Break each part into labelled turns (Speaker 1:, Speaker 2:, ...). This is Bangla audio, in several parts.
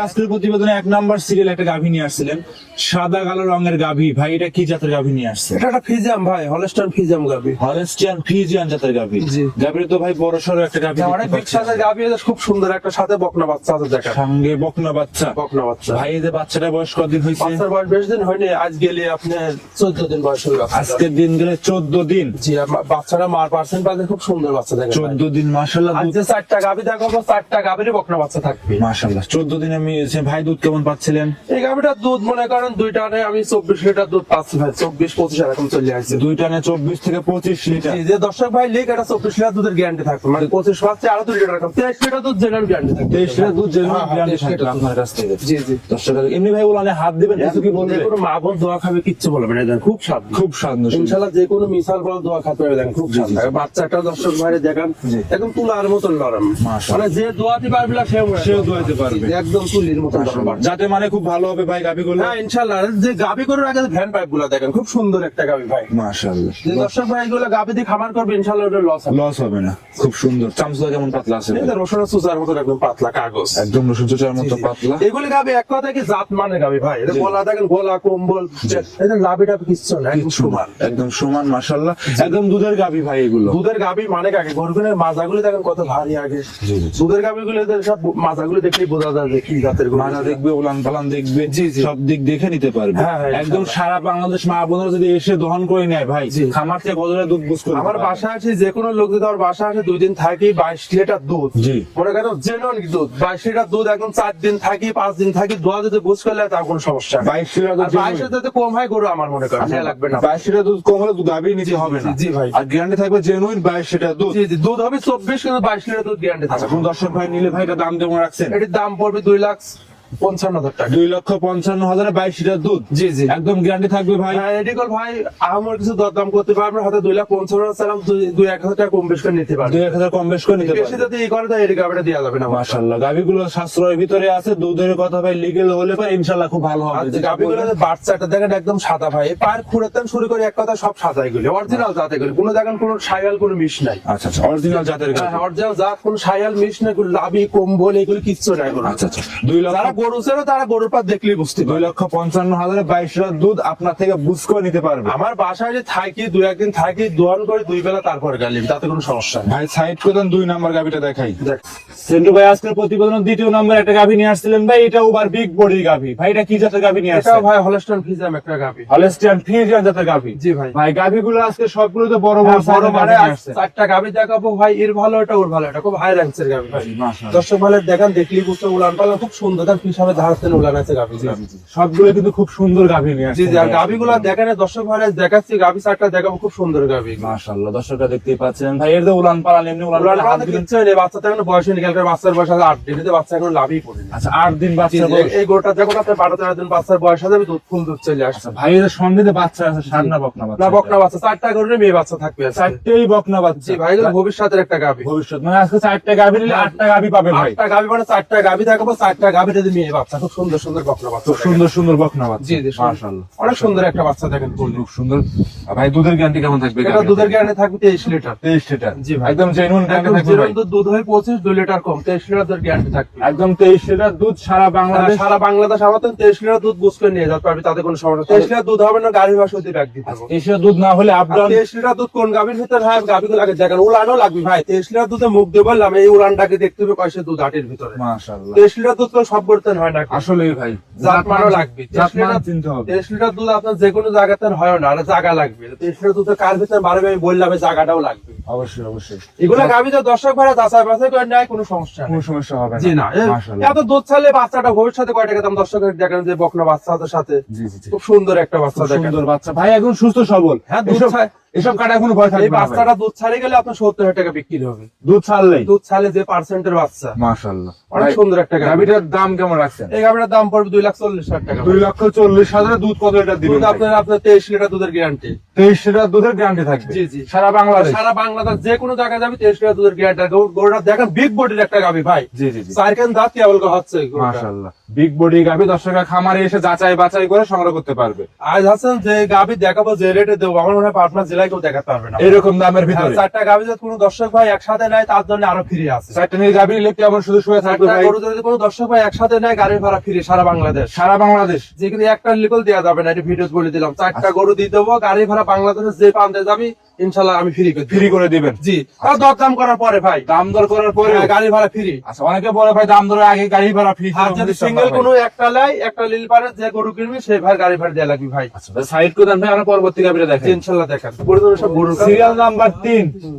Speaker 1: আজকের প্রতিবেদনে 1 নাম্বার সিরিয়াল একটা গাভী নিয়ে আসছিলেন, সাদা কালো রঙের গাভী। ভাই এটা কি জাতের গাভী নিয়ে আসছেন?
Speaker 2: এটা একটা ফিজিয়াম ভাই, হলস্টাইন ফিজিয়াম গাভী।
Speaker 1: হলস্টিয়ান ফ্রিজিয়ান জাতের গাভী।
Speaker 2: জি।
Speaker 1: গাভীর তো ভাই বড় সড়ো একটা গাভী
Speaker 2: অনেক
Speaker 1: দেখতে
Speaker 2: বিগ সাইজের গাভী, এটা খুব সুন্দর একটা সাথে বকনা বাচ্চা আছে দেখা।
Speaker 1: সঙ্গে বকনা বাচ্চা।
Speaker 2: বকনা বাচ্চা
Speaker 1: ভাই এই যে বাচ্চাটা বয়স কতদিন হয়েছে?
Speaker 2: বাচ্চার বয়স বেশি দিন হয়নি, আজ গেলে আপনার 14 দিন বয়স হলো।
Speaker 1: আজকের দিন গেলে 14 দিন।
Speaker 2: জি, বাচ্চারা মার পার্সেন্ট পাচ্ছে, খুব সুন্দর বাচ্চা দেখা।
Speaker 1: 14 দিন মাশাআল্লাহ।
Speaker 2: আজ যে 4টা গাভী দেখাবো, 4টা গাভীরই বকনা বাচ্চা থাকবে
Speaker 1: মাশাআল্লাহ 14 দিন। আমি ভাই দুধ কেমন পাচ্ছিলেন?
Speaker 2: এই গাভীটার দুধ মনে করেন 2 টানে আমি 24 লিটার দুধ পাচ্ছি ভাই, 24-25 এরকম চলে আসছে।
Speaker 1: 2 টানে 24 থেকে 25 লিটার।
Speaker 2: জি, যে দর্শক ভাই লিখ এটা 24 লিটার দুধের গ্যারান্টি থাকবে, মানে 25 পাচ্ছে আরো 2 লিটার কম, 23 লিটার দুধ জেনুইন গ্যারান্টি থাকবে।
Speaker 1: 23 লিটার দুধ জেনুইন
Speaker 2: হ্যাঁ,
Speaker 1: গ্যারান্টি
Speaker 2: 23
Speaker 1: থাকবে আপনার কাছ থেকে।
Speaker 2: জি জি।
Speaker 1: দর্শক এমনি ভাই ওলানে হাত দিবেন, কিছু কি বলবে?
Speaker 2: কোনো মা বোন দোয়া খাবে, কিচ্ছু বলবে না, দেখেন খুব স্বাদ,
Speaker 1: খুব স্বাদ।
Speaker 2: ইনশাআল্লাহ যে কোনো মিশাল বল দোয়া খাতে পারবে, দেখেন খুব স্বাদ। বাচ্চাটা দর্শক ভাইরে দেখেন একদম তুলার মতন নরম,
Speaker 1: মাশাআল্লাহ।
Speaker 2: মানে যে দোয়াতে পারবে না
Speaker 1: সেও দোয়াতে পারবে,
Speaker 2: একদম তুলির মতন নরম।
Speaker 1: যাতে মানে খুব ভালো হবে ভাই গাভীগুলো।
Speaker 2: হ্যাঁ ইনশাআল্লাহ। আর যে গাভী গরুর আগে ভ্যান পাইপ গুলো দেখেন, খুব সুন্দর একটা গাভী ভাই।
Speaker 1: মাশাআল্লাহ।
Speaker 2: যে দর্শক ভাই এগুলো গাভী দিয়ে খামার করবে, ইনশাআল্লাহ ওটা লস হবে
Speaker 1: লস হবে না, খুব সুন্দর। চামচা কেমন পাতলা আছে?
Speaker 2: না। রসুনের সুজার মতন একদম পাতলা কাগজ,
Speaker 1: একদম রসুন চোচার মতো পাতলা।
Speaker 2: এগুলি গাভী এক কথা কি জাত মানে গাভী ভাই। এটা গলা দেখেন, গলা কম্বল, এটা লাভিটা কিচ্ছু না, একদম সমান,
Speaker 1: একদম সমান মাশাআল্লাহ। একদম দুধের গাভী ভাই এগুলো।
Speaker 2: দুধের গাভী মানে আগে গরুগুলোর মাজাগুলো দেখেন কত ভারী আগে।
Speaker 1: জি জি।
Speaker 2: দুধের গাভীগুলো সব মাজাগুলো দেখলেই বোঝা যায় যে কি জাতের গরু।
Speaker 1: মাথা দেখবে, উলান পালান দেখবে,
Speaker 2: জি, জি।
Speaker 1: সব দিক দেখে নিতে পারবে।
Speaker 2: হ্যাঁ, হ্যাঁ,
Speaker 1: একদম সারা বাংলাদেশ মা বোনেরা যদি এসে দহন করে নেয় ভাই,
Speaker 2: জি।
Speaker 1: খামার থেকে কতটা দুধ বুঝ করে
Speaker 2: আমার বাসা আছে, যে কোনো লোক যদি আমার বাসা আছে 2 দিন থাকি, 22 লিটার দুধ।
Speaker 1: জি।
Speaker 2: মনে করেন জেনুইন দুধ 22 লিটার দুধ, একদম 4 দিন থাকি 5 দিন থাকি, দোয়া যদি বুঝ করলে তার কোনো সমস্যা নেই।
Speaker 1: 22 লিটার দুধ
Speaker 2: 22 যদি কম হয় গরু আমার মনে করেন নেওয়া লাগবে না।
Speaker 1: 22 লিটার দুধ কম হলে দুধ গাভী নিতে হবে না।
Speaker 2: জি ভাই।
Speaker 1: আর গ্যারান্টি থাকবে জেনুইন 22 লিটার দুধ।
Speaker 2: জি জি, দুধ হবে 24, কিন্তু 22 লিটার দুধ গ্যারান্টি
Speaker 1: আচ্ছা,
Speaker 2: থাকবে।
Speaker 1: কোন দর্শক ভাই নিলে ভাই এটা দাম কেমন রাখছেন?
Speaker 2: এটির দাম পড়বে 2,55,000 টাকা।
Speaker 1: 2,55,000 22 লিটার দুধ।
Speaker 2: জি জি।
Speaker 1: একদম গ্যারান্টি থাকবে ভাই।
Speaker 2: হ্যাঁ, এডিকল ভাই আমার কিছু দরদাম করতে পারবে, হয়তো 2,55,000 সালাম 2-1,000 টাকা কম বেশ করে নিতে পারবে।
Speaker 1: 2-1,000 কম বেশ করে নিতে
Speaker 2: বেশি
Speaker 1: পারবে।
Speaker 2: যদি ই করে তাই এডিক গাভীটা দেওয়া যাবে না।
Speaker 1: মাশাআল্লাহ গাভীগুলো শাস্ত্রের ভিতরে আছে, দুধের কথা ভাই লিগেল হলে ভাই ইনশাআল্লাহ খুব ভালো হবে।
Speaker 2: আচ্ছা, গাভীগুলো বাচ্চাটা দেখেন একদম সাদা ভাই, পায়ের খুঁড়েতেন শুরু করে এক কথা সব সাদা, এগুলো অরিজিনাল জাত, এগুলো কোনো দেখেন কোনো সায়াল কোনো মিশ নাই।
Speaker 1: আচ্ছা আচ্ছা, অরিজিনাল জাতের গাভী।
Speaker 2: হ্যাঁ, অরিজিনাল জাত, কোনো সায়াল মিশ নাই, কোনো লাভি কম্বল এগুলো কিচ্ছু নাই কোনো।
Speaker 1: আচ্ছা আচ্ছা, 2 লক্ষ
Speaker 2: যারা গরু ছিল তারা গরুর পা দেখলেই বুঝতে পারে।
Speaker 1: 2,55,000 22 লিটার দুধ আপনার থেকে বুঝ করে নিতে পারবে।
Speaker 2: আমার বাসায় যে থাকি 2-1 দিন থাকি, দোয়ান করে 2 বেলা তারপরে গেলি, তাতে কোনো সমস্যা নেই।
Speaker 1: ভাই সাইড করে দেন, 2 নাম্বার গাভীটা দেখাই।
Speaker 2: দেখ
Speaker 1: সেন্টু ভাই আজকের প্রতিবেদনের 2য় নম্বর একটা গাভী নিয়ে আসছিলেন ভাই, এটা ওভার বিগ বডির গাভী। ভাই এটা কি জাতের গাভী নিয়ে
Speaker 2: এটাও
Speaker 1: আসছেন?
Speaker 2: ভাই হলস্টাইন ফিজিয়াম একটা গাভী।
Speaker 1: হলস্টিয়ান ফ্রিজিয়ান জাতের গাভী।
Speaker 2: জি ভাই।
Speaker 1: ভাই গাভীগুলো আজকে সবগুলো তো বড় বড়
Speaker 2: বড়
Speaker 1: সাইজের
Speaker 2: মানে
Speaker 1: গাভী নিয়ে আসছেন।
Speaker 2: 4টা গাভী দেখাবো ভাই, এর ভালো এটা ওর ভালো এটা, খুব হাই র্যাঙ্কের গাভী ভাই।
Speaker 1: মাশাআল্লাহ।
Speaker 2: দর্শক ভাই দেখেন, দেখলেই বুঝতে, উলান পালান খুব সুন্দর, তার হিসাবে ধারতেন উলান আছে গাভী।
Speaker 1: সবগুলো কিন্তু খুব সুন্দর গাভী নিয়ে
Speaker 2: জি
Speaker 1: আসছেন।
Speaker 2: জি। আর গাভীগুলো দেখেন, দর্শক ভাই দেখাচ্ছি, গাভী 4টা দেখাবো, খুব সুন্দর গাভী।
Speaker 1: মাশাআল্লাহ দর্শকরা দেখতেই পাচ্ছেন ভাই, এর যে উলান পালান এমনি উলান
Speaker 2: উলান
Speaker 1: পালান
Speaker 2: পালান
Speaker 1: হাত দিবেন।
Speaker 2: কিচ্ছু নেই, বাচ্চা এখন বয়স হয়নি, কালকের বাচ্চার বয়স আছে 8 দিন, বাচ্চা এখন লাভই পড়েনি।
Speaker 1: আচ্ছা 8 দিন
Speaker 2: জি,
Speaker 1: বাচ্চা
Speaker 2: জি,
Speaker 1: বয়স।
Speaker 2: এই গোটা যখন আপনার 12-13 দিন বাচ্চার বয়স হবে, দুধ ফুল দুধ চলে আসছে।
Speaker 1: ভাই এর সন্দেহে বাচ্চা আছে, ষাট না বকনা বাচ্চা?
Speaker 2: না বকনা বাচ্চা, 4টা গরুর মেয়ে বাচ্চা থাকবে আজকে।
Speaker 1: 4টেই বকনা বাচ্চা।
Speaker 2: জি ভাই, এগুলো ভবিষ্যতের একটা গাভী।
Speaker 1: ভবিষ্যৎ মানে আজকে 4টা গাভী নিলে 8টা গাভী পাবে ভাই।
Speaker 2: 8টা গাভী মানে 4টা গাভী দেখাবো, 4টা গাভী যদি মেয়ে বাচ্চা, খুব সুন্দর সুন্দর বকনা বাচ্চা।
Speaker 1: খুব সুন্দর সুন্দর বকনা বাচ্চা।
Speaker 2: জি জি,
Speaker 1: মাশাআল্লাহ
Speaker 2: অনেক সুন্দর একটা বাচ্চা দেখেন।
Speaker 1: খুব সুন্দর। আর ভাই দুধের গ্যারান্টি কেমন থাকবে?
Speaker 2: এটা দুধের গ্যারান্টি থাকবে 23 লিটার।
Speaker 1: 23 লিটার।
Speaker 2: জি ভাই।
Speaker 1: একদম জেনুইন গ্যারান্টি
Speaker 2: একদম
Speaker 1: থাকবে
Speaker 2: জিরো
Speaker 1: ভাই।
Speaker 2: দুধ হয় 25, 2 লিটার কম, 23 লিটার দুধ গ্যারান্টি থাকবে।
Speaker 1: একদম 23 লিটার দুধ সারা বাংলাদেশ।
Speaker 2: সারা বাংলাদেশ আমার 23 লিটার দুধ বুঝ করে নিয়ে যেতে পারবি, তাতে কোনো সমস্যা নেই। 23 লিটার দুধ হবে না, গাড়ি ভাড়া সত্যি ব্যাগ দিতে হবে।
Speaker 1: এসে দুধ না হলে আপ ডাউন।
Speaker 2: 23 লিটার দুধ কোন গাভীর ভিতর হয়, গাভীগুলো আগে দেখেন, উলানও লাগবে ভাই। 23 লিটার দুধে মুখ দিয়ে বললাম, এই উলানটাকে দেখতে হবে কয়সে দুধ আটের ভিতরে।
Speaker 1: মাশাআল্লাহ
Speaker 2: 23 লিটার দুধ কোনো সব করতে হয় না।
Speaker 1: আসলেই ভাই
Speaker 2: জাত মানও লাগবে।
Speaker 1: জাত মান চিনতে হবে।
Speaker 2: 23 লিটার দুধ আপনার যে কোনো জায়গাতে হয় না, আর জায়গা লাগবে। 23 লিটার দুধের কার ভিতরে বাড়বে, আমি বললাম এই জায়গাটাও লাগবে।
Speaker 1: অবশ্যই অবশ্যই।
Speaker 2: এগুলো গাভী তো দর্শক ভাড়া যাচাই বাছাই করে নেয়, কোনো সমস্যা নেই।
Speaker 1: কোনো সমস্যা হবে না।
Speaker 2: জি না,
Speaker 1: মাশাআল্লাহ।
Speaker 2: এত দুধ ছাড়লে বাচ্চাটা ভবিষ্যতে কয় টাকা দাম, দর্শকের দেখেন যে বকনা বাচ্চাদের সাথে
Speaker 1: জি জি জি।
Speaker 2: খুব সুন্দর একটা বাচ্চা
Speaker 1: খুব
Speaker 2: দেখেন।
Speaker 1: সুন্দর বাচ্চা ভাই, একদম সুস্থ সবল।
Speaker 2: হ্যাঁ, দুধ ছাড়-
Speaker 1: এসব কাটা কোনো ভয় থাকবে
Speaker 2: এই
Speaker 1: না ভাই।
Speaker 2: বাচ্চাটা দুধ ছাড়ে গেলে আপনার 70,000 টাকা বিক্রি হবে।
Speaker 1: দুধ ছাড়লেই।
Speaker 2: দুধ ছাড়লে যে পার্সেন্টের বাচ্চা,
Speaker 1: মাশাআল্লাহ
Speaker 2: অনেক সুন্দর একটা গাভী।
Speaker 1: গাভীটার দাম কেমন রাখছেন?
Speaker 2: এই গাভীটার দাম পড়বে 2,40,000 টাকা।
Speaker 1: 2,40,000 দুধ কত লিটার দিবেন?
Speaker 2: দুধ আপনার 23 লিটার দুধের গ্যারান্টি।
Speaker 1: 23 লিটার দুধের গ্যারান্টি থাকবে।
Speaker 2: জি জি।
Speaker 1: সারা বাংলাদেশ।
Speaker 2: সারা বাংলাদেশ যে কোনো জায়গায় যাবে 23 লিটার দুধের গ্যারান্টি। গরুটা দেখেন বিগ বডির একটা গাভী ভাই।
Speaker 1: জি জি জি।
Speaker 2: 4 কান দাঁত কেবল হচ্ছে গরুটা।
Speaker 1: মাশাআল্লাহ বিগ বডি গাভি দর্শকরা খামারে এসে যাচাই বাছাই করে সংগ্রহ করতে পারবে
Speaker 2: আজ হাসান যে গাভি দেখাবো যে রেটে দেবো আমার মনে হয় পাবনা জেলায় কেউ দেখাতে পারবে না।
Speaker 1: এরকম দামের ভিতরে
Speaker 2: চারটা গাভি যদি কোনো দর্শক ভাই একসাথে নেয় তার জন্য আরো ফ্রি আছে।
Speaker 1: চারটা নিয়ে গাভি নিলে কেমন শুধু শুয়ে থাকবে
Speaker 2: চারটা
Speaker 1: ভাই?
Speaker 2: গরু যদি কোনো দর্শক ভাই একসাথে নেয় গাড়ি ভাড়া ফ্রি সারা বাংলাদেশ।
Speaker 1: সারা বাংলাদেশ
Speaker 2: যেখানে একটা লিকল দেওয়া যাবে না, এটা ভিডিও বলে দিলাম। চারটা গরু দিয়ে দেবো, গাড়ি ভাড়া বাংলাদেশের যে প্রান্তে যাবি ইনশাল্লাহ আমি ফ্রি করে
Speaker 1: ফ্রি করে দিবেন।
Speaker 2: জি, তার দরদাম করার পরে ভাই
Speaker 1: দাম দর করার পরে
Speaker 2: গাড়ি ভাড়া ফ্রি।
Speaker 1: আচ্ছা, অনেকে বলে ভাই দাম দরের আগে গাড়ি ভাড়া ফ্রি।
Speaker 2: আর যদি সিঙ্গেল কোনো একটা লাই একটা লিল পারে যে গরু কিনবি সেই ভাই গাড়ি ভাড়া দেওয়া লাগবে ভাই।
Speaker 1: সাইড করে দেন ভাই, আমরা পরবর্তী গাভিটা দেখেন
Speaker 2: ইনশাল্লাহ দেখান গরু সব গরু
Speaker 1: সিরিয়াল নাম্বার 3।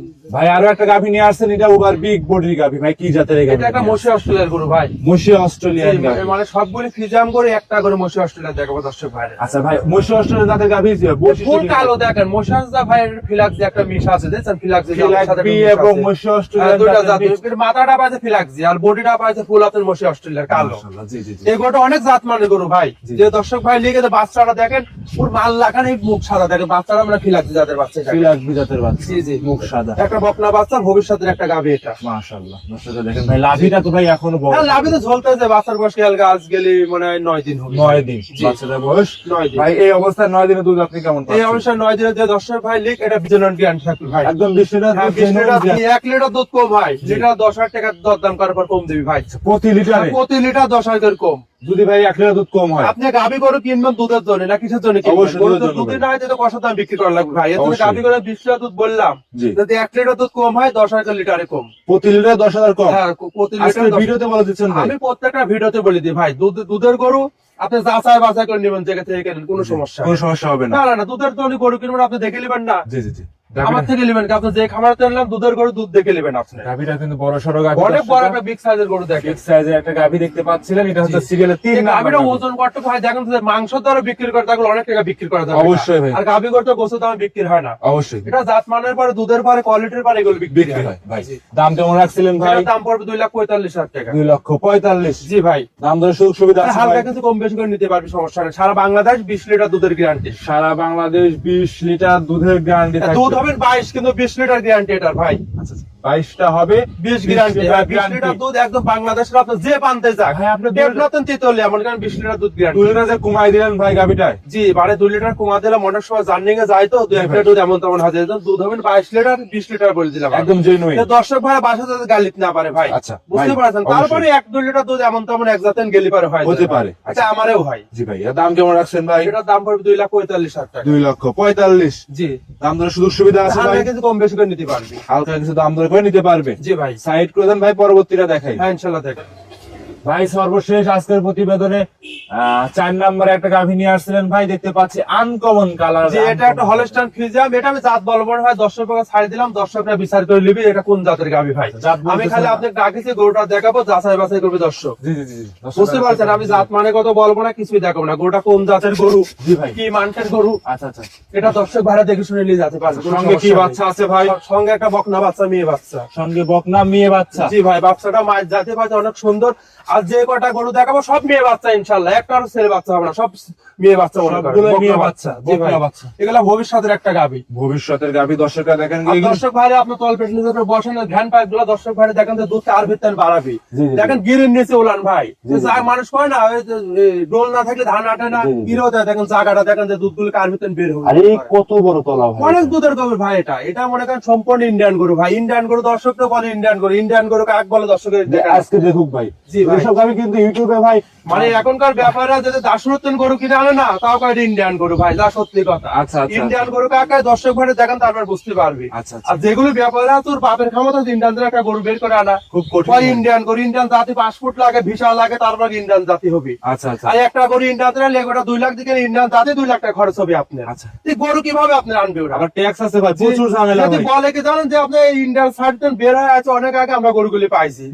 Speaker 1: ভাই আরো একটা গাভি নিয়ে আসছেন, এটা ওভার বিগ বডির গাভি। ভাই কি জাতের এই গাভি?
Speaker 2: এটা একটা মশি অস্ট্রেলিয়ার গরু ভাই।
Speaker 1: মশি অস্ট্রেলিয়ান গাভি।
Speaker 2: মানে সবগুলি ফিজাম করে একটা করে মশি অস্ট্রেলিয়া দেখাবো দর্শক ভাই।
Speaker 1: আচ্ছা ভাই, মশি অস্ট্রেলিয়ান জাতের গাভি
Speaker 2: ফুল কালো দেখেন মশাজদা ভাইয়ের ফিলাক্সি একটা মিশ আছে, দেখছেন ফিলাক্সি
Speaker 1: এবং মশি অস্ট্রেলিয়ান
Speaker 2: দুইটা জাত। মাথাটা পাইছে ফিলাক্সি আর বডিটা পাইছে ফুল আপনার মশি অস্ট্রেলিয়ার কালো।
Speaker 1: জি জি জি।
Speaker 2: এই গরুটা অনেক জাত মানে গরু ভাই। যে দর্শক ভাই লিখে যে বাচ্চাটা দেখেন পুরো মাল লাগানো মুখ সাদা দেখেন, বাচ্চারা আমরা ফিলাক্সি জাতের বাচ্চা।
Speaker 1: ফিলাক্সি জাতের বাচ্চা।
Speaker 2: জি জি,
Speaker 1: মুখ সাদা,
Speaker 2: একটা বকনা বাচ্চা, ভবিষ্যতের একটা গাভী এটা।
Speaker 1: মাশাআল্লাহ। দর্শকরা দেখেন ভাই, লাভিটা তো ভাই এখনো বড়।
Speaker 2: হ্যাঁ, লাভে তো ঝলতেছে। বাচ্চার বয়স খেয়াল গাছ গেলে মনে হয় 9 দিন হবে।
Speaker 1: 9 দিন বাচ্চাটার বয়স।
Speaker 2: 9 দিন
Speaker 1: ভাই এই অবস্থায় 9 দিনে দুধ আপনি কেমন
Speaker 2: এই
Speaker 1: পাচ্ছেন?
Speaker 2: অবস্থায় 9 দিনের যে দর্শক ভাই লিখ এটা বিজনন গ্যারান্টি থাকবে ভাই।
Speaker 1: একদম 20 লিটার
Speaker 2: হ্যাঁ,
Speaker 1: দুধ
Speaker 2: 20 লিটার
Speaker 1: genuine
Speaker 2: 1 লিটার দুধ কম ভাই। লিটার 10,000 টাকা দরদাম করার পর কম দিবি ভাই।
Speaker 1: প্রতি লিটারে।
Speaker 2: প্রতি লিটার 10,000 কম।
Speaker 1: যদি ভাই 1 লিটার দুধ কম হয়,
Speaker 2: আপনি গাভী গরু কিনবেন দুধের জন্য না কিসের জন্য কিনবেন?
Speaker 1: অবশ্যই
Speaker 2: গরু
Speaker 1: দুধের
Speaker 2: তো
Speaker 1: জন্য
Speaker 2: দুধই
Speaker 1: ভাই।
Speaker 2: না হয় তো কষা দাম বিক্রি করা লাগবে ভাই। এর জন্য
Speaker 1: অবশ্যই।
Speaker 2: গাভী গরু 20 লিটার দুধ বললাম,
Speaker 1: জি।
Speaker 2: যদি 1 লিটার দুধ কম হয় 10,000 লিটারে কম।
Speaker 1: প্রতি লিটারে 10,000 কম।
Speaker 2: হ্যাঁ, প্রতি
Speaker 1: আজকে
Speaker 2: লিটার
Speaker 1: ভিডিওতে বলে দিচ্ছেন ভাই।
Speaker 2: আমি প্রত্যেকটা ভিডিওতে বলে দিই ভাই, দুধের গরু আপনি যাচাই বাছাই করে নেবেন জায়গা থেকে কেনেন, কোনো সমস্যা
Speaker 1: কোনো সমস্যা হবে না।
Speaker 2: না। না দুধের জন্য গরু কিনবেন আপনি দেখে নেবেন না,
Speaker 1: জি জি জি।
Speaker 2: আমার থেকে নেবেন। আপনি যে খামারে আনলাম দুধের গরু দুধ দেখে নেবেন আপনি।
Speaker 1: গাভিটা কিন্তু বড় সড়ো গাভি।
Speaker 2: অনেক বড় একটা বিগ সাইজের গরু দেখেন।
Speaker 1: বিগ সাইজের একটা গাভি দেখতে পাচ্ছিলেন, এটা হচ্ছে সিরিয়ালের 3 নাম্বার।
Speaker 2: গাভীটা ওজন করতে ভাই দেখেন যে মাংস দ্বারা বিক্রি করে তাহলে অনেক টাকা বিক্রি করা যাবে।
Speaker 1: অবশ্যই ভাই।
Speaker 2: আর গাভী গরু তো গোসের দামে বিক্রি হয় না।
Speaker 1: অবশ্যই
Speaker 2: এটা জাত মানের পরে দুধের পরে কোয়ালিটির পরে এগুলো বিক্রি
Speaker 1: বিক্রি
Speaker 2: হয়
Speaker 1: হয় ভাই। দাম কেমন রাখছিলেন ভাই?
Speaker 2: এটার দাম পড়বে 2,45,000 টাকা।
Speaker 1: 2,45,000।
Speaker 2: জি ভাই,
Speaker 1: দাম দরের সুযোগ সুবিধা আছে
Speaker 2: হালকা
Speaker 1: ভাই?
Speaker 2: কিছু কম বেশি করে নিতে পারবি, সমস্যা নেই। সারা বাংলাদেশ 20 লিটার দুধের গ্যারান্টি।
Speaker 1: সারা বাংলাদেশ 20 লিটার দুধের গ্যারান্টি থাকবে।
Speaker 2: দুধ হবে 22 কিন্তু 20 লিটার গ্যারান্টি এটার ভাই।
Speaker 1: আচ্ছা 22টা হবে
Speaker 2: 20 গ্যারান্টি। 20
Speaker 1: guarantee।
Speaker 2: লিটার দুধ একদম বাংলাদেশের আপনি যে পান্তে যাক।
Speaker 1: ভাই, আপনি
Speaker 2: দেবনাথন তিতলিয়া মনে করেন 20 লিটার দুধ গ্যারান্টি।
Speaker 1: 2 লিটার যে কমাই দিলেন ভাই গাভিটায়।
Speaker 2: জি, বারে 2 লিটার কমা দিলাম। অনেক সময় জার্নিং এ যায় তো 2 লিটার দুধ এমন তেমন হাজার দুধ হবে 22 লিটার 20 লিটার বলে দিলাম
Speaker 1: একদম জেনুইন।
Speaker 2: তো দর্শক ভাই বাসা যাতে গালিত না পারে ভাই।
Speaker 1: আচ্ছা,
Speaker 2: বুঝতে
Speaker 1: ভাই,
Speaker 2: পারছেন?
Speaker 1: অবশ্যই।
Speaker 2: তারপরে 1-2 লিটার দুধ এমন তেমন এক জাতেন গেলি পারে হয়
Speaker 1: হতে পারে।
Speaker 2: আচ্ছা, আমারও হয়।
Speaker 1: জি ভাই, এর দাম কেমন রাখছেন ভাই?
Speaker 2: এটার দাম পড়বে 2,45,000 টাকা।
Speaker 1: 2,45,000।
Speaker 2: জি,
Speaker 1: দাম দরের সুযোগ সুবিধা আছে ভাই?
Speaker 2: হালকা কিছু কম বেশি করে নিতে পারবি।
Speaker 1: হালকা কিছু দাম দর করে নিতে পারবে।
Speaker 2: জি ভাই,
Speaker 1: সাইড করে দেন ভাই, পরবর্তীটা দেখাই।
Speaker 2: হ্যাঁ ইনশাআল্লাহ দেখেন।
Speaker 1: ভাই সর্বশেষ আজকের প্রতিবেদনে 4 নম্বরে একটা গাভী নিয়ে আসছিলেন ভাই, দেখতে পাচ্ছি আনকমন কালার।
Speaker 2: যে এটা একটা হলস্টাইন ফ্রিজিয়াম, এটা আমি জাত বলবো না ভাই, দর্শকরা ছাড়ি দিলাম, দর্শকরা বিচার করে নিবি এটা কোন জাতের গাভী ভাই।
Speaker 1: জাত বলতেছেন
Speaker 2: আমি খালি
Speaker 1: না।
Speaker 2: আপনাকে ডাকিছি গরুটা দেখাবো, যাচাই বাছাই করবে দর্শক।
Speaker 1: জি জি জি।
Speaker 2: বুঝতে পারছেন? আমি জাত মানে কত বলবো না, কিছুই দেখাবো না। গরুটা কোন জাতের গরু,
Speaker 1: জি ভাই।
Speaker 2: কি মানটের গরু,
Speaker 1: আচ্ছা আচ্ছা।
Speaker 2: এটা দর্শক ভাড়া দেখে শুনে নিয়ে যেতে পারবে। কোনো
Speaker 1: সঙ্গে কি
Speaker 2: সমস্যা
Speaker 1: বাচ্চা
Speaker 2: নেই।
Speaker 1: আছে ভাই?
Speaker 2: সঙ্গে একটা বকনা বাচ্চা, মেয়ে বাচ্চা।
Speaker 1: সঙ্গে বকনা মেয়ে বাচ্চা।
Speaker 2: জি ভাই, বাচ্চাটা মায়ের জাতে পাচ্ছে অনেক সুন্দর। আর যে কটা গরু দেখাবো সব মেয়ে বাচ্চা ইনশাল্লাহ, একটা ছেলে বাচ্চা হবে না, সব মেয়ে বাচ্চা মনে করেন।
Speaker 1: সবগুলো মেয়ে
Speaker 2: বকনা
Speaker 1: বাচ্চা,
Speaker 2: জি ভাই,
Speaker 1: বকনা বাচ্চা।
Speaker 2: এগুলা ভবিষ্যতের একটা গাভী।
Speaker 1: ভবিষ্যতের গাভী দর্শকরা দেখেন।
Speaker 2: আর দর্শক ভাইরে আপনার তল পেট নিচে বসেন, ধ্যান পাইপ গুলো দর্শক ভাইরে দেখেন যে দুধ আর ভিতরে বাড়াবি।
Speaker 1: জি, জি,
Speaker 2: দেখেন গিরির নিচে উলান ভাই,
Speaker 1: জি, জি।
Speaker 2: যা মানুষ কয় না ওই যে, ডোল না থাকলে ধান আটে না,
Speaker 1: জি, জি।
Speaker 2: গিরো দেয়। দেখেন জায়গাটা দেখেন যে দুধগুলো কার ভিতরে বের হবে।
Speaker 1: আরে কত বড় তলা ভাই।
Speaker 2: অনেক দুধের গরু ভাই এটা। এটা মনে করেন সম্পূর্ণ ইন্ডিয়ান গরু ভাই। ইন্ডিয়ান গরু দর্শক তো বলে ইন্ডিয়ান গরু, ইন্ডিয়ান গরু কাক বলে দর্শকের দেখেন।
Speaker 1: আজকে দেখুক ভাই।
Speaker 2: জি ভাই।
Speaker 1: এসব গাভী কিন্তু ইউটিউবে ভাই
Speaker 2: মানে এখনকার ব্যাপাররা যদি দাসরত্ন গরু কিনে আনে না, তাও কয় ইন্ডিয়ান গরু ভাই, যা সত্যি কথা।
Speaker 1: আচ্ছা, আচ্ছা।
Speaker 2: ইন্ডিয়ান গরু কাকায় দর্শক ভাইরে দেখেন, তারপর বুঝতে পারবি।
Speaker 1: আচ্ছা, আচ্ছা।
Speaker 2: আর যেগুলো ব্যাপাররা তোর বাপের ক্ষমতা ইন্ডিয়ানদের একটা গরু বের করে আনা
Speaker 1: খুব কঠিন
Speaker 2: ওই
Speaker 1: ভাই।
Speaker 2: ইন্ডিয়ান গরু, ইন্ডিয়ান জাতি পাসপোর্ট লাগে, ভিসা লাগে, তারপর ইন্ডিয়ান জাতি হবে।
Speaker 1: আচ্ছা আচ্ছা।
Speaker 2: আর একটা গরু ইন্ডিয়ানদের লেগোটা 2 লাখ দিকে ইন্ডিয়ান জাতি 2 লাখ টাকা খরচ হবে আপনার।
Speaker 1: আচ্ছা।
Speaker 2: এই গরু কিভাবে আপনি আনবে ওরা?
Speaker 1: আবার ট্যাক্স আছে ভাই, প্রচুর ঝামেলা
Speaker 2: যদি
Speaker 1: ভাই।
Speaker 2: বলে কি জানেন যে আপনি ইন্ডিয়ান সার্টিফিকেট বের হয়ে আছে অনেক আগে আমরা গরুগুলি পাইছি।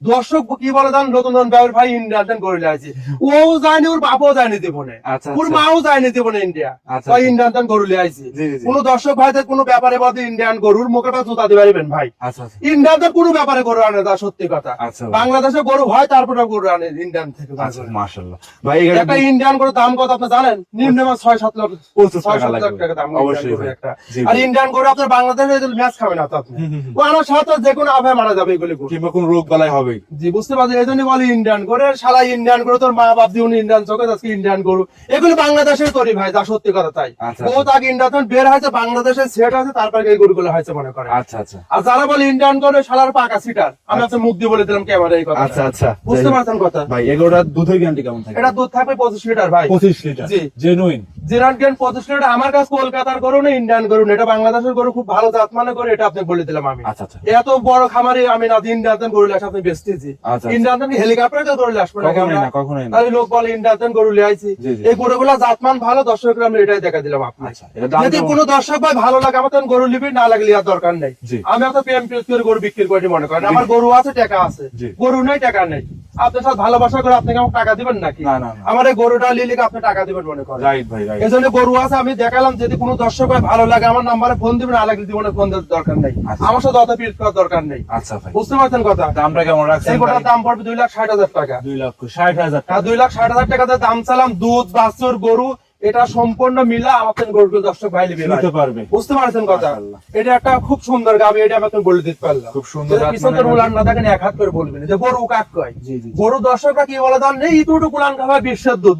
Speaker 2: দর্শক কি বলে জানেন, নতুন নতুন ব্যবহার ভাই ইন্ডিয়ান গরু আছে, ও জানি ওর বাপও জানি দেবো না,
Speaker 1: আচ্ছা,
Speaker 2: ওর
Speaker 1: আচ্ছা।
Speaker 2: মাও জানি দেবো না ইন্ডিয়া।
Speaker 1: আচ্ছা,
Speaker 2: ওই
Speaker 1: আচ্ছা।
Speaker 2: ইন্ডিয়ান গরু লিয়েছি।
Speaker 1: জি, জি, জি।
Speaker 2: কোন দর্শক ভাইদের কোনো ব্যাপারে বলতে ইন্ডিয়ান গরুর মুখেটা জুতা দিতে পারবেন ভাই।
Speaker 1: আচ্ছা আচ্ছা।
Speaker 2: ইন্ডিয়ানদের কোনো ব্যাপারে গরু আনে না, সত্যি কথা।
Speaker 1: আচ্ছা ভাই।
Speaker 2: বাংলাদেশে গরু হয় তারপরে গরু আনে ইন্ডিয়ান থেকে।
Speaker 1: আচ্ছা মাশাআল্লাহ ভাই। এই
Speaker 2: একটা ইন্ডিয়ান গরুর দাম কত আপনি জানেন? নিম্ন 6-7 লাখ,
Speaker 1: 25 টাকা
Speaker 2: 6-7 লাখ
Speaker 1: লাগবে।
Speaker 2: টাকা দাম
Speaker 1: অবশ্যই
Speaker 2: ইন্ডিয়ান গরুর
Speaker 1: ভাই।
Speaker 2: একটা।
Speaker 1: জি,
Speaker 2: আর
Speaker 1: জি।
Speaker 2: ইন্ডিয়ান গরু আপনার বাংলাদেশে ম্যাচ খাবে না তো আপনি। ও আনার সাথে যে কোনো আবে মারা যাবে এগুলি গরু।
Speaker 1: কিংবা কোন রোগ বালাই হবে।
Speaker 2: জি বুঝতে পারছি। এই জন্য যদি বলে ইন্ডিয়ান করে শালা ইন্ডিয়ান করে তোর মা বাপ দিয়ে ইন্ডিয়ান চোখে আজকে ইন্ডিয়ান গরু এগুলো বাংলাদেশের তৈরি ভাই যা সত্যি কথা তাই
Speaker 1: আচ্ছা,
Speaker 2: ও তাকে ইন্ডিয়ান বের হয়েছে বাংলাদেশের সেট আছে তারপরে এই গরুগুলো হয়েছে মনে করে
Speaker 1: আচ্ছা আচ্ছা
Speaker 2: আর যারা বলে ইন্ডিয়ান করে শালার পাকা সিটার আমি আপনার মুখ দিয়ে বলে দিলাম ক্যামেরা এই কথা
Speaker 1: আচ্ছা আচ্ছা
Speaker 2: বুঝতে পারছেন কথা
Speaker 1: ভাই এগুলোর দুধের গ্যারান্টি কেমন থাকে?
Speaker 2: এটা দুধ থাকবে 25 লিটার ভাই
Speaker 1: 25 লিটার
Speaker 2: জি।
Speaker 1: জেনুইন।
Speaker 2: জিরান গেন 25 লিটার আমার কাছে কলকাতার গরু না ইন্ডিয়ান গরু না, এটা বাংলাদেশের গরু খুব ভালো জাত মানে করে এটা আপনি বলে দিলাম আমি
Speaker 1: আচ্ছা আচ্ছা
Speaker 2: এত বড় খামারে আমি না ইন্ডিয়ান গরু লেস আপনি বেচতেছি
Speaker 1: আচ্ছা।
Speaker 2: ইন্ডিয়ান হেলিকপ্টারে তো গরু লেস পড়ে
Speaker 1: কখনোই না কখনোই না।
Speaker 2: তাহলে লোক বলে ইন্ডিয়ান গরু লিয়ে আইছি
Speaker 1: জি, জি।
Speaker 2: এই গরুগুলা জাতমান ভালো দর্শকরা আমি এটাই দেখা দিলাম আপনাকে
Speaker 1: আচ্ছা, এটা দাম
Speaker 2: যদি
Speaker 1: কেমন?
Speaker 2: কোনো দর্শক ভাই ভালো লাগে আমার তখন গরু লিবি না লাগলে আর দরকার নেই
Speaker 1: জি।
Speaker 2: আমি আপনার প্রেম প্রেস করে গরু বিক্রি করে মনে করেন আমার গরু আছে টাকা আছে
Speaker 1: জি।
Speaker 2: গরু নেই টাকা নেই আপনার সাথে ভালোবাসা করে আপনাকে আমাকে টাকা দিবেন নাকি
Speaker 1: না, না, না।
Speaker 2: আমার এই গরুটা লিলে আপনি টাকা দিবেন মনে করেন
Speaker 1: রাইট ভাই রাইট।
Speaker 2: এই জন্য গরু আছে আমি দেখালাম যদি কোনো দর্শক ভাই ভালো লাগে আমার নাম্বারে ফোন দিবেন না লাগলে জীবনে ফোন দেওয়ার দরকার নেই
Speaker 1: আচ্ছা।
Speaker 2: আমার সাথে অত পিট করার দরকার নেই
Speaker 1: আচ্ছা ভাই
Speaker 2: বুঝতে পারছেন কথা
Speaker 1: দামটা কেমন রাখছেন?
Speaker 2: এই গোটার দাম পড়বে 2,60,000 টাকা
Speaker 1: 2,60,000 টাকা।
Speaker 2: 2,60,000 টাকাতে দাম চালাম দুধ বাছুর গরু এটা সম্পূর্ণ মিলা আমাদের গরুগুলো দর্শক ভাই লিবে
Speaker 1: নিতে পারবে।
Speaker 2: বুঝতে পারছেন কথা
Speaker 1: মাশাআল্লাহ।
Speaker 2: এটা একটা খুব সুন্দর গাবি এটা আমি আপনাকে বলে দিতে পারলাম
Speaker 1: খুব সুন্দর জাত
Speaker 2: পিছনে
Speaker 1: মানে-
Speaker 2: উলান না দেখেন এক হাত করে বলবেন যে গরু কাক কয়
Speaker 1: জি, জি, জি।
Speaker 2: গরু দর্শকরা কি বলে জান এই দুটো উলান খাবে বিশ্বের দুধ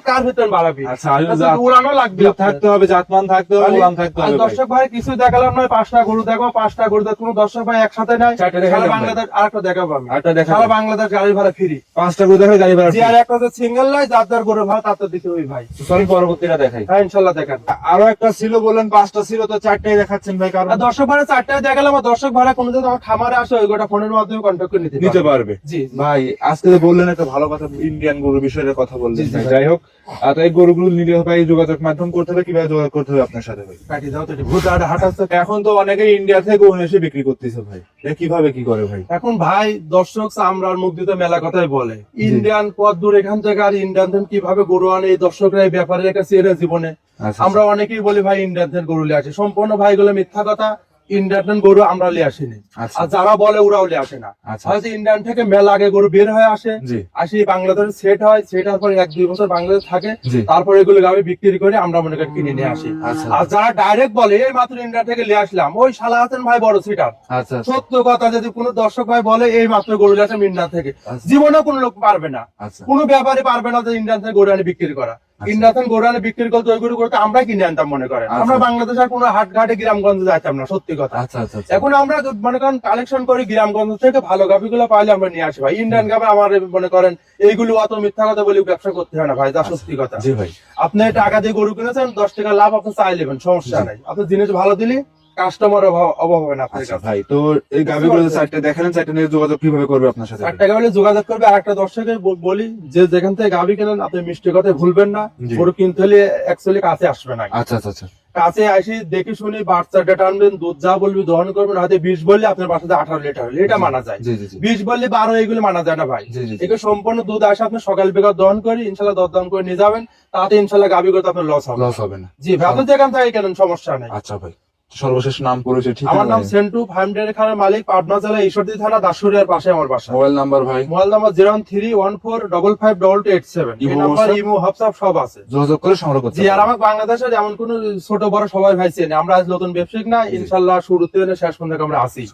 Speaker 2: কার ভিতরে বাড়াবি
Speaker 1: আচ্ছা, আর জাত-
Speaker 2: উলানও লাগবে
Speaker 1: দুধ থাকতে হবে, জাতমান থাকতে হবে, উলান থাকতে
Speaker 2: আর
Speaker 1: হবে ভাই।
Speaker 2: দর্শক ভাই কিছু দেখালাম নয় 5টা গরু দেখো 5টা গরু দেখো কোনো দর্শক ভাই একসাথে নাই
Speaker 1: 4টা দেখালাম
Speaker 2: সারা
Speaker 1: ভাই।
Speaker 2: বাংলাদেশ আরেকটা দেখাবো আমি
Speaker 1: আরেকটা দেখাবেন।
Speaker 2: সারা বাংলাদেশ গাড়ি ভাড়া ফ্রি
Speaker 1: 5টা করে দেখে গাড়ি ভাড়া
Speaker 2: যে আর একটা সিঙ্গেল নাই যার গরু ভাড়া তার তো দিতে হবে ভাই
Speaker 1: সরি পরবর্তীটা দেখাই।
Speaker 2: হ্যাঁ ইনশাল্লাহ দেখেন
Speaker 1: আরো একটা ছিল বললেন 5টা ছিল তো 4টাই দেখাচ্ছেন ভাই কারণ
Speaker 2: আর দর্শক ভাড়া 4টায় দেখালাম আর দর্শক ভাড়া কোনো যদি আমার খামারে আসে ওই গোটা ফোনের মাধ্যমে কন্ট্যাক্ট করে নিতে
Speaker 1: নিতে
Speaker 2: পারবে।
Speaker 1: পারবে।
Speaker 2: জি
Speaker 1: ভাই আজকে যে বললেন একটা ভালো কথা ইন্ডিয়ান গরু বিষয়ের কথা বললেন
Speaker 2: জি, জি,
Speaker 1: ভাই।
Speaker 2: ভাই।
Speaker 1: যাই হোক তো এই গরুগুলো নিতে হবে এই যোগাযোগ মাধ্যম করতে হবে কিভাবে যোগাযোগ করতে হবে আপনার সাথে ভাই?
Speaker 2: কাটি দাও তো ভূত আর হাঁটাচ্ছে
Speaker 1: এখন তো অনেকে ইন্ডিয়া থেকে গরু এসে বিক্রি করতেছে ভাই, এটা কিভাবে কি করে ভাই?
Speaker 2: এখন ভাই দর্শক চামড়ার মুখ দিতে মেলা কথাই বলে ইন্ডিয়ান পথ দূর এখান থেকে আর ইন্ডিয়ান কিভাবে গরু আনে এই দর্শকরা এই ব্যাপারে একটা চেয়ে জীবনে
Speaker 1: আচ্ছা,
Speaker 2: আমরা অনেকেই বলি ভাই ইন্ডিয়ান গরু লিয়ে আসে সম্পূর্ণ ভাই গুলো মিথ্যা কথা ইন্ডিয়ান গরু আমরা লিয়ে আসিনি
Speaker 1: আচ্ছা।
Speaker 2: আর যারা বলে ওরাও লিয়ে আসে না
Speaker 1: আচ্ছা।
Speaker 2: হয়তো ইন্ডিয়ান থেকে মেলা আগে গরু বের হয়ে আসে
Speaker 1: জি।
Speaker 2: আসি বাংলাদেশে সেট হয় সেট হওয়ার পরে 1-2 বছর বাংলাদেশ থাকে
Speaker 1: জি।
Speaker 2: তারপরে এগুলো গাবে বিক্রি করে আমরা মনে করি কিনে নিয়ে আসি
Speaker 1: আচ্ছা।
Speaker 2: আর যারা ডাইরেক্ট বলে এই মাত্র ইন্ডিয়া থেকে লিয়ে আসলাম ওই শালা আছেন ভাই বড় সিটার
Speaker 1: আচ্ছা আচ্ছা,
Speaker 2: সত্য কথা যদি কোনো দর্শক ভাই বলে এই মাত্র গরু লিয়ে আসলাম ইন্ডিয়া থেকে
Speaker 1: আচ্ছা।
Speaker 2: জীবনে কোনো লোক পারবে না
Speaker 1: আচ্ছা।
Speaker 2: কোনো ব্যাপারে পারবে না যে ইন্ডিয়ান থেকে গরু আনে বিক্রি করা ইন্ডিয়ান গরু আনে বিক্রি করতে ওই গরু করতে আমরা কিনে আনতাম মনে করেন
Speaker 1: আচ্ছা।
Speaker 2: আমরা বাংলাদেশের কোনো হাট ঘাটে গ্রামগঞ্জে যাইতাম না সত্যি কথা
Speaker 1: আচ্ছা আচ্ছা আচ্ছা।
Speaker 2: এখন আমরা মনে করেন কালেকশন করি গ্রামগঞ্জ থেকে ভালো গাভিগুলো পাইলে আমরা নিয়ে আসি ভাই ইন্ডিয়ান গাভি আমার মনে করেন এইগুলো অত মিথ্যা কথা বলে ব্যবসা করতে হয় না ভাই যা সত্যি কথা
Speaker 1: জি ভাই।
Speaker 2: আপনি টাকা দিয়ে গরু কিনেছেন 10 টাকা লাভ আপনি চাই নেবেন সমস্যা নাই আপনি জিনিস ভালো দিলে কাস্টমার অভাব হবে না আপনার
Speaker 1: আচ্ছা
Speaker 2: কাছে
Speaker 1: ভাই, তো এই গাভিগুলো 4টা দেখালেন, 4টা নিয়ে যোগাযোগ কিভাবে করবে আপনার সাথে?
Speaker 2: 4 টাকা হলে যোগাযোগ করবে আর একটা দর্শকের বলি যে যেখান থেকে গাভি কেনেন আপনি মিষ্টি কথা ভুলবেন না
Speaker 1: জি।
Speaker 2: গরু কিনতে হলে অ্যাকচুয়ালি কাছে আসবে না
Speaker 1: আচ্ছা আচ্ছা আচ্ছা,
Speaker 2: কাছে আসি দেখে শুনে বাচ্চাটা টানবেন দুধ যা বলবি দহন করবেন হয়তো 20 বললে আপনার বাসাতে 18 লিটার হলে এটা মানা যায়
Speaker 1: জি জি জি
Speaker 2: 20 বললে 12 এগুলো মানা যায় না ভাই
Speaker 1: জি, জি, জি।
Speaker 2: এগুলো সম্পূর্ণ দুধ আসে আপনি সকাল বেকার দহন করি ইনশাল্লাহ দরদাম করে নিয়ে যাবেন তাতে ইনশাল্লাহ গাভি করতে আপনার লস হবে
Speaker 1: লস হবে না।
Speaker 2: জি ভাই আপনি যেখান থেকে কেনেন সমস্যা নেই
Speaker 1: আচ্ছা ভাই, সর্বশেষ নাম পরিচয় ঠিক
Speaker 2: আমার নাম সেন্টু ফার্মডের খানের মালিক পাবনা জেলা ঈশ্বরদী থানা দাসুরিয়ার পাশে আমার বাসা
Speaker 1: মোবাইল নাম্বার ভাই,
Speaker 2: মোবাইল নাম্বার 01314552287 এই
Speaker 1: imo
Speaker 2: number
Speaker 1: WhatsApp?
Speaker 2: Imo WhatsApp সব আছে
Speaker 1: যোগাযোগ করে সংগ্রহ করতে
Speaker 2: জি আর
Speaker 1: পারবেন।
Speaker 2: আমার বাংলাদেশের এমন কোন ছোট বড় সবাই ভাই চেনে আমরা আজ নতুন ব্যবসায়িক না ইনশাল্লাহ শুরুতে শেষ পর্যন্ত আমরা আসি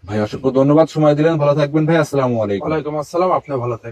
Speaker 1: ভাই অসংখ্য ধন্যবাদ, সময় দিলেন, ভালো থাকবেন ভাই, আসসালামু আলাইকুম।
Speaker 2: ওয়ালাইকুম আসসালাম আপনি ভালো থাকেন